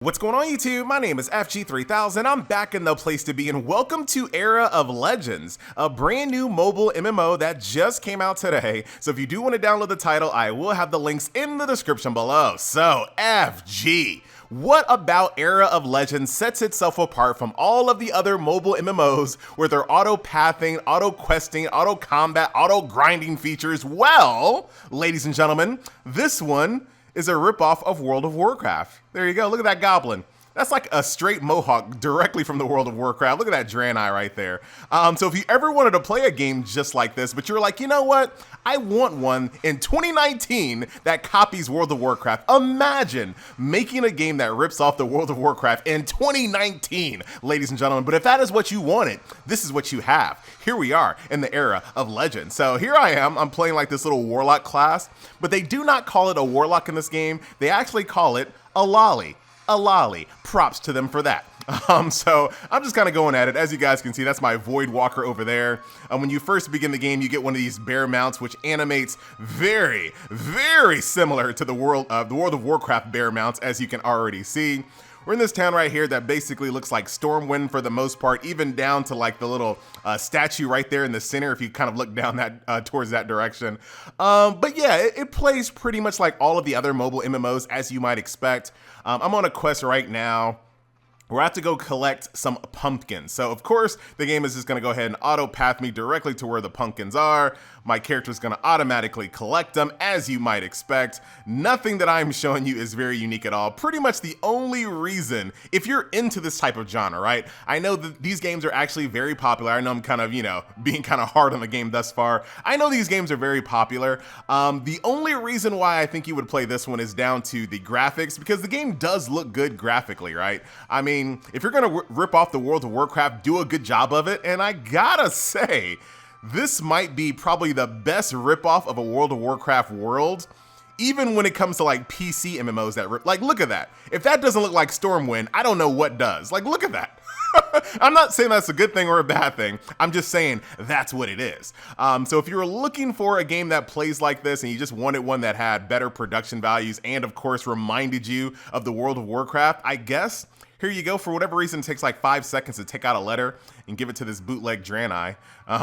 What's going on YouTube? My name is FG3000. I'm back in the place to be and welcome to Era of Legends, a brand new mobile MMO that just came out today. So if you do want to download the title, I will have the links in the description below. So FG, what about Era of Legends sets itself apart from all of the other mobile MMOs with their auto-pathing, auto-questing, auto-combat, auto-grinding features? Well, ladies and gentlemen, this one is a ripoff of World of Warcraft. There you go, look at that goblin. That's like a straight mohawk directly from the World of Warcraft. Look at that Draenei right there. So if you ever wanted to play a game just like this, but you're like, you know what? I want one in 2019 that copies World of Warcraft. Imagine making a game that rips off the World of Warcraft in 2019, ladies and gentlemen. But if that is what you wanted, this is what you have. Here we are in the Era of Legends. So here I am, I'm playing like this little warlock class, but they do not call it a warlock in this game. They actually call it a lolly. A lolly. Props to them for that. So I'm just kind of going at it. As you guys can see, that's my Void Walker over there. When you first begin the game, you get one of these bear mounts, which animates very, very similar to the World of Warcraft bear mounts, as you can already see. We're in this town right here that basically looks like Stormwind for the most part, even down to like the little statue right there in the center if you kind of look down that towards that direction. But yeah, it plays pretty much like all of the other mobile MMOs as you might expect. I'm on a quest right now. We're about to go collect some pumpkins. So of course, the game is just gonna go ahead and auto path me directly to where the pumpkins are. My character is gonna automatically collect them, as you might expect. Nothing that I'm showing you is very unique at all. Pretty much the only reason, if you're into this type of genre, right? I know that these games are actually very popular. I know I'm kind of, being kind of hard on the game thus far. I know these games are very popular. The only reason why I think you would play this one is down to the graphics, because the game does look good graphically, right? I mean, if you're gonna rip off the World of Warcraft, do a good job of it. And I gotta say, this might be probably the best ripoff of a World of Warcraft world, even when it comes to like PC MMOs that rip. Like, look at that. If that doesn't look like Stormwind, I don't know what does. Like, look at that. I'm not saying that's a good thing or a bad thing. I'm just saying that's what it is. So if you were looking for a game that plays like this and you just wanted one that had better production values and of course reminded you of the World of Warcraft, I guess here you go. For whatever reason, it takes like 5 seconds to take out a letter and give it to this bootleg Draenei.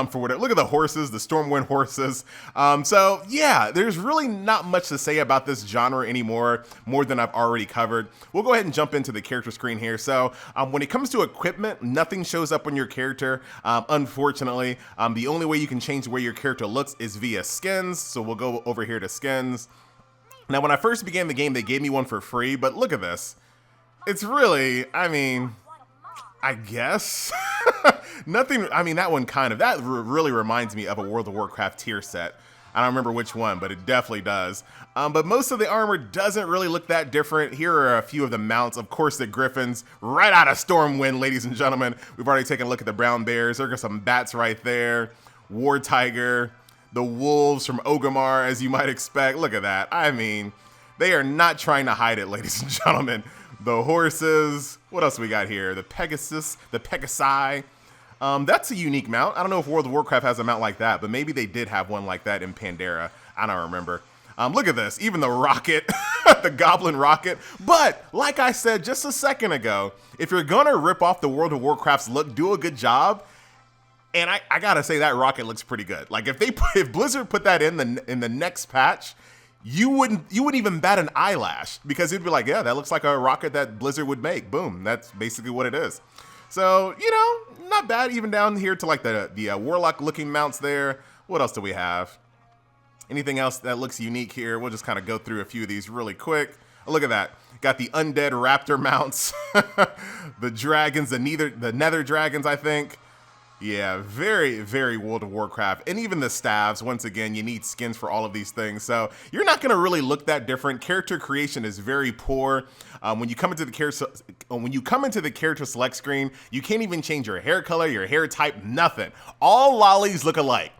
For whatever, look at the horses, the Stormwind horses. So yeah, there's really not much to say about this genre anymore, more than I've already covered. We'll go ahead and jump into the character screen here. So when it comes to equipment, nothing shows up on your character. Unfortunately, the only way you can change the way your character looks is via skins. So we'll go over here to skins. Now, when I first began the game, they gave me one for free, but look at this. It's really, I mean, I guess nothing. I mean, that one kind of, that really reminds me of a World of Warcraft tier set. I don't remember which one, but it definitely does. But most of the armor doesn't really look that different. Here are a few of the mounts. Of course, the griffins, right out of Stormwind, ladies and gentlemen. We've already taken a look at the brown bears. There are some bats right there. War tiger, the wolves from Orgrimmar, as you might expect. Look at that. I mean, they are not trying to hide it, ladies and gentlemen. The horses, what else we got here? The Pegasus, the Pegasi. That's a unique mount. I don't know if World of Warcraft has a mount like that, but maybe they did have one like that in Pandora. I don't remember. Look at this, even the rocket, the goblin rocket. But like I said just a second ago, if you're gonna rip off the World of Warcraft's look, do a good job. And I gotta say that rocket looks pretty good. Like if Blizzard put that in the next patch, you wouldn't even bat an eyelash, because it'd be like, yeah, that looks like a rocket that Blizzard would make. Boom, that's basically what it is. So, not bad. Even down here to like the warlock looking mounts there. What else do we have? Anything else that looks unique here? We'll just kind of go through a few of these really quick. Oh, look at that. Got the undead raptor mounts, the dragons, the nether dragons, I think. Yeah, very, very World of Warcraft. And even the staves, once again, you need skins for all of these things. So you're not going to really look that different. Character creation is very poor. When you come into the character select screen, you can't even change your hair color, your hair type, nothing. All lollies look alike.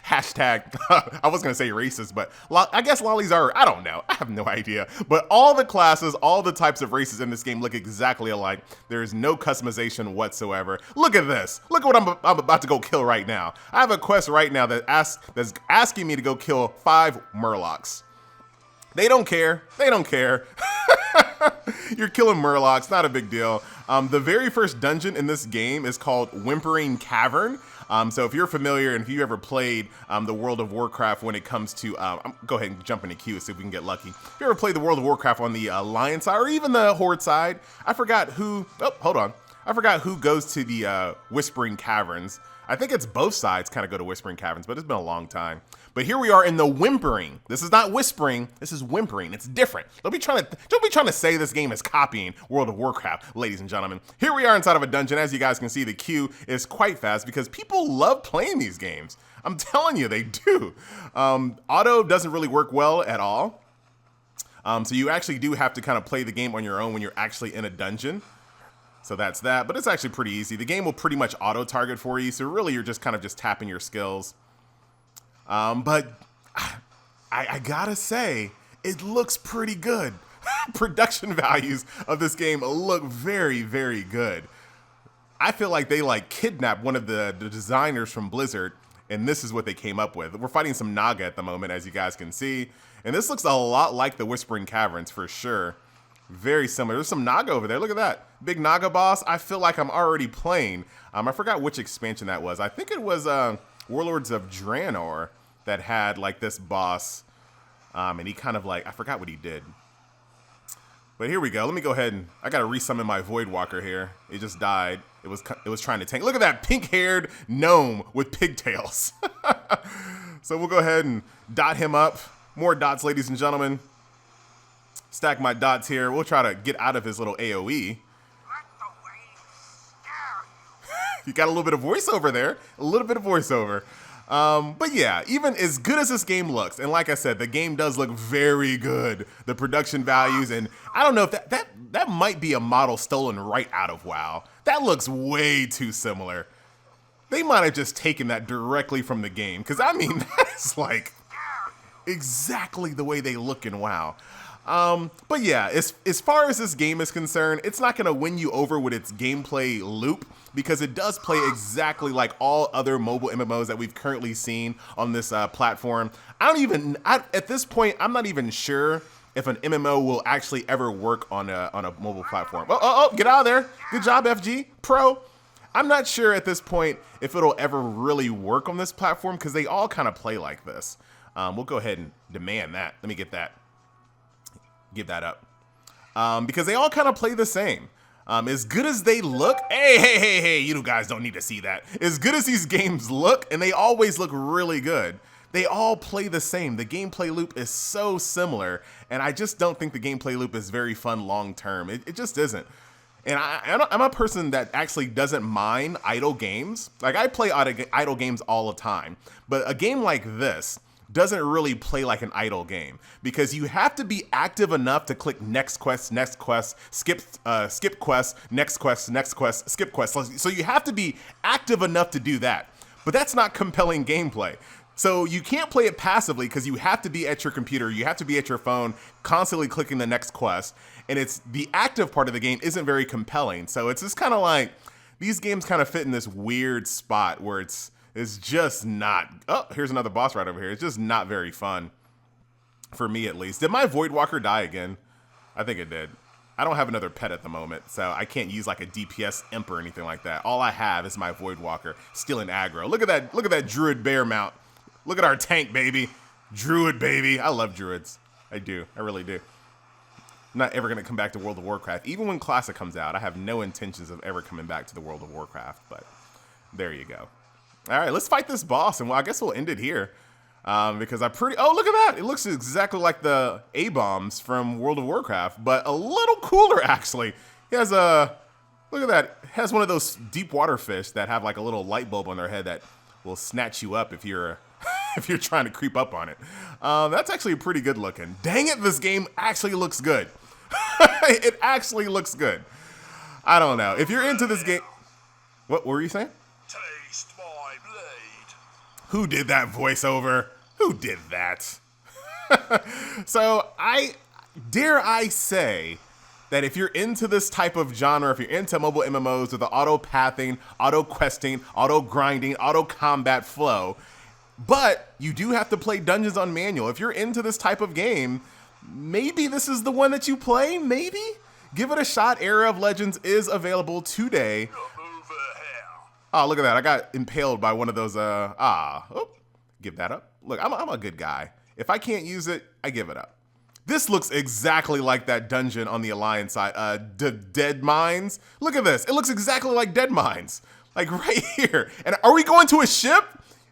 Hashtag, I was going to say racist, but I guess lollies are, I don't know. I have no idea. But all the classes, all the types of races in this game look exactly alike. There is no customization whatsoever. Look at this. Look at what I'm about to go kill right now. I have a quest right now that's asking me to go kill 5 murlocs. They don't care. They don't care. You're killing murlocs, not a big deal. The very first dungeon in this game is called Whimpering Cavern. So if you're familiar and if you ever played the World of Warcraft when it comes to, go ahead and jump in the queue, see if we can get lucky. If you ever played the World of Warcraft on the Alliance side or even the Horde side, I forgot who, oh, hold on. I forgot who goes to the Whispering Caverns. I think it's both sides kind of go to Whispering Caverns, but it's been a long time. But here we are in the Whimpering. This is not whispering, this is whimpering. It's different. Don't be trying to say this game is copying World of Warcraft, ladies and gentlemen. Here we are inside of a dungeon. As you guys can see, the queue is quite fast because people love playing these games. I'm telling you, they do. Auto doesn't really work well at all. So you actually do have to kind of play the game on your own when you're actually in a dungeon. So that's that, but it's actually pretty easy. The game will pretty much auto-target for you, so really you're just kind of just tapping your skills. But I gotta say, it looks pretty good. Production values of this game look very, very good. I feel like they like kidnapped one of the designers from Blizzard, and this is what they came up with. We're fighting some Naga at the moment, as you guys can see, and this looks a lot like the Whispering Caverns for sure. Very similar. There's some Naga over there. Look at that. Big Naga boss. I feel like I'm already playing. I forgot which expansion that was. I think it was Warlords of Draenor that had like this boss. And he kind of like, I forgot what he did. But here we go. Let me go ahead and, I got to resummon my Voidwalker here. It just died. It was trying to tank. Look at that pink-haired gnome with pigtails. So we'll go ahead and dot him up. More dots, ladies and gentlemen. Stack my dots here. We'll try to get out of his little AoE. You got a little bit of voiceover there. A little bit of voiceover. But yeah, even as good as this game looks, and like I said, the game does look very good. The production values, and I don't know if that might be a model stolen right out of WoW. That looks way too similar. They might have just taken that directly from the game, because I mean, that's like exactly the way they look in WoW. But yeah, as far as this game is concerned, it's not going to win you over with its gameplay loop because it does play exactly like all other mobile MMOs that we've currently seen on this platform. At this point, I'm not even sure if an MMO will actually ever work on a mobile platform. Oh, get out of there. Good job, FG Pro. I'm not sure at this point if it'll ever really work on this platform because they all kind of play like this. We'll go ahead and demand that. Let me get that. Give that up. Because they all kind of play the same. As good as they look, hey, you guys don't need to see that. As good as these games look, and they always look really good, they all play the same. The gameplay loop is so similar, and I just don't think the gameplay loop is very fun long term. It just isn't. And I'm a person that actually doesn't mind idle games. Like, I play idle games all the time, but a game like this doesn't really play like an idle game because you have to be active enough to click next quest, skip quest, next quest, skip quest. So you have to be active enough to do that, but that's not compelling gameplay. So you can't play it passively because you have to be at your computer, you have to be at your phone, constantly clicking the next quest, and it's the active part of the game isn't very compelling. So it's just kind of like, these games kind of fit in this weird spot where it's just not, oh, here's another boss right over here. It's just not very fun, for me at least. Did my Voidwalker die again? I think it did. I don't have another pet at the moment, so I can't use like a DPS imp or anything like that. All I have is my Voidwalker, stealing aggro. Look at that Druid bear mount. Look at our tank, baby. Druid, baby. I love Druids. I do. I really do. I'm not ever going to come back to World of Warcraft. Even when Classic comes out, I have no intentions of ever coming back to the World of Warcraft, but there you go. All right, let's fight this boss, and well, I guess we'll end it here because oh, look at that. It looks exactly like the A-bombs from World of Warcraft, but a little cooler, actually. He has look at that. He has one of those deep water fish that have like a little light bulb on their head that will snatch you up if you're if you're trying to creep up on it. That's actually pretty good looking. Dang it, this game actually looks good. It actually looks good. I don't know. If you're into this game, what were you saying? Taste my blade. Who did that voiceover? Who did that? So dare I say that if you're into this type of genre, if you're into mobile MMOs with the auto-pathing, auto-questing, auto-grinding, auto-combat flow, but you do have to play dungeons on manual. If you're into this type of game, Maybe this is the one that you play, maybe? Give it a shot. Era of Legends is available today. Over here. Oh, look at that. I got impaled by one of those, give that up. Look, I'm a good guy. If I can't use it, I give it up. This looks exactly like that dungeon on the Alliance side, Dead Mines. Look at this. It looks exactly like Dead Mines. Like right here. And are we going to a ship?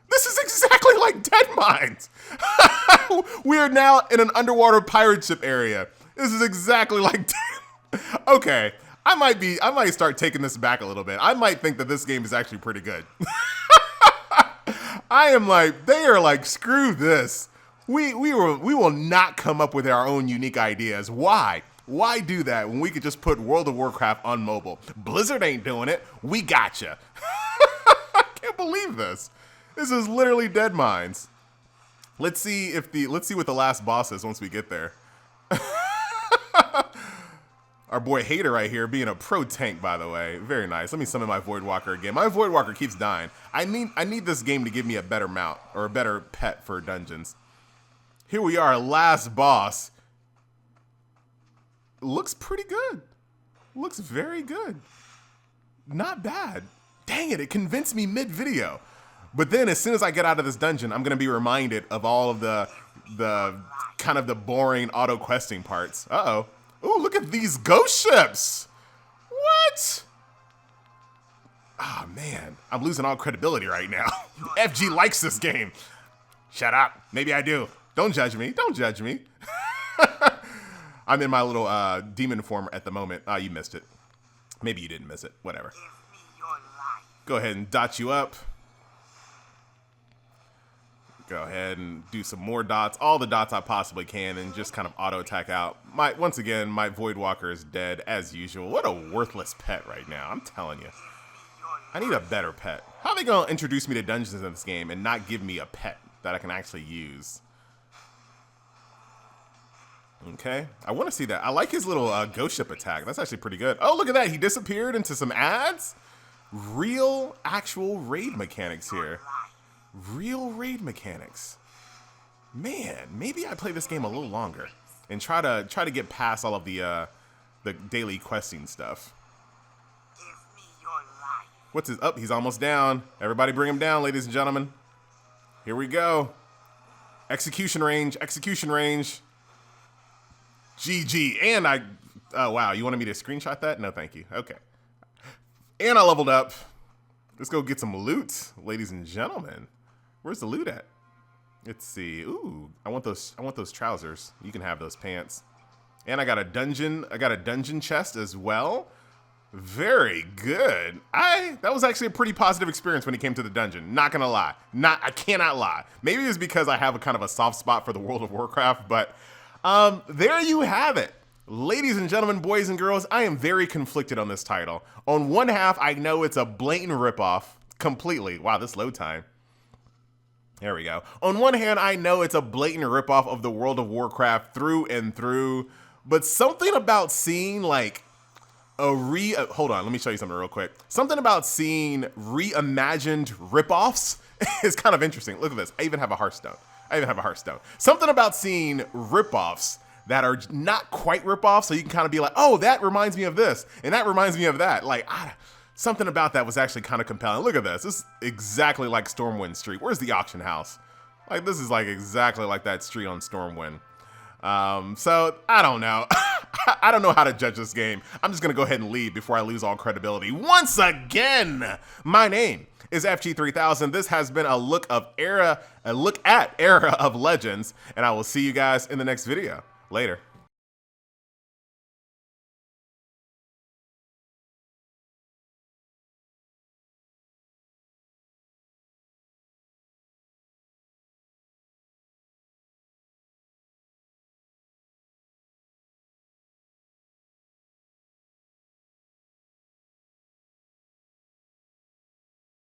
This is exactly like Dead Mines. We are now in an underwater pirate ship area. This is exactly like Okay, I might start taking this back a little bit. I might think that this game is actually pretty good. I am like, they are like, screw this. We will not come up with our own unique ideas. Why? Why do that when we could just put World of Warcraft on mobile? Blizzard ain't doing it. We gotcha. I can't believe this. This is literally Dead Mines. Let's see what the last boss is once we get there. Our boy Hater right here being a pro tank, by the way. Very nice. Let me summon my Voidwalker again. My Voidwalker keeps dying. I need this game to give me a better mount or a better pet for dungeons. Here we are, last boss. Looks pretty good. Looks very good. Not bad. Dang it, it convinced me mid-video. But then as soon as I get out of this dungeon, I'm gonna be reminded of all of the kind of the boring auto questing parts. Uh-oh. Ooh, look at these ghost ships. What? Oh man, I'm losing all credibility right now. FG likes this game. Shut up. Maybe I do. Don't judge me. Don't judge me. I'm in my little demon form at the moment. Oh, you missed it. Maybe you didn't miss it. Whatever. Go ahead and dot you up. Go ahead and do some more dots. All the dots I possibly can and just kind of auto attack out. Once again, my Voidwalker is dead as usual. What a worthless pet right now. I'm telling you. I need a better pet. How are they going to introduce me to dungeons in this game and not give me a pet that I can actually use? Okay, I want to see that. I like his little ghost ship attack. That's actually pretty good. Oh, look at that. He disappeared into some ads. Real, actual raid mechanics here. Real raid mechanics. Man, maybe I play this game a little longer and try to get past all of the daily questing stuff. What's his up? He's almost down. Everybody bring him down, ladies and gentlemen. Here we go. Execution range, execution range. GG. And oh wow, you wanted me to screenshot that? No, thank you. Okay. And I leveled up. Let's go get some loot, ladies and gentlemen. Where's the loot at? Let's see. Ooh, I want those trousers. You can have those pants. And I got a dungeon chest as well. Very good. That was actually a pretty positive experience when it came to the dungeon. Not gonna lie. I cannot lie. Maybe it's because I have a kind of a soft spot for the World of Warcraft, but there you have it. Ladies and gentlemen, boys and girls, I am very conflicted on this title. On one half, I know it's a blatant ripoff completely. Wow, this load time. There we go. On one hand, I know it's a blatant ripoff of the World of Warcraft through and through, but something about seeing like hold on, let me show you something real quick. Something about seeing reimagined ripoffs is kind of interesting. Look at this. I even have a Hearthstone. Something about seeing ripoffs that are not quite ripoffs, so you can kind of be like, oh, that reminds me of this, and that reminds me of that. Like, something about that was actually kind of compelling. Look at this. This is exactly like Stormwind Street. Where's the auction house? Like, this is like exactly like that street on Stormwind. So, I don't know. I don't know how to judge this game. I'm just going to go ahead and leave before I lose all credibility. Once again, my name is FG3000. This has been a look at Era of Legends, and I will see you guys in the next video. Later.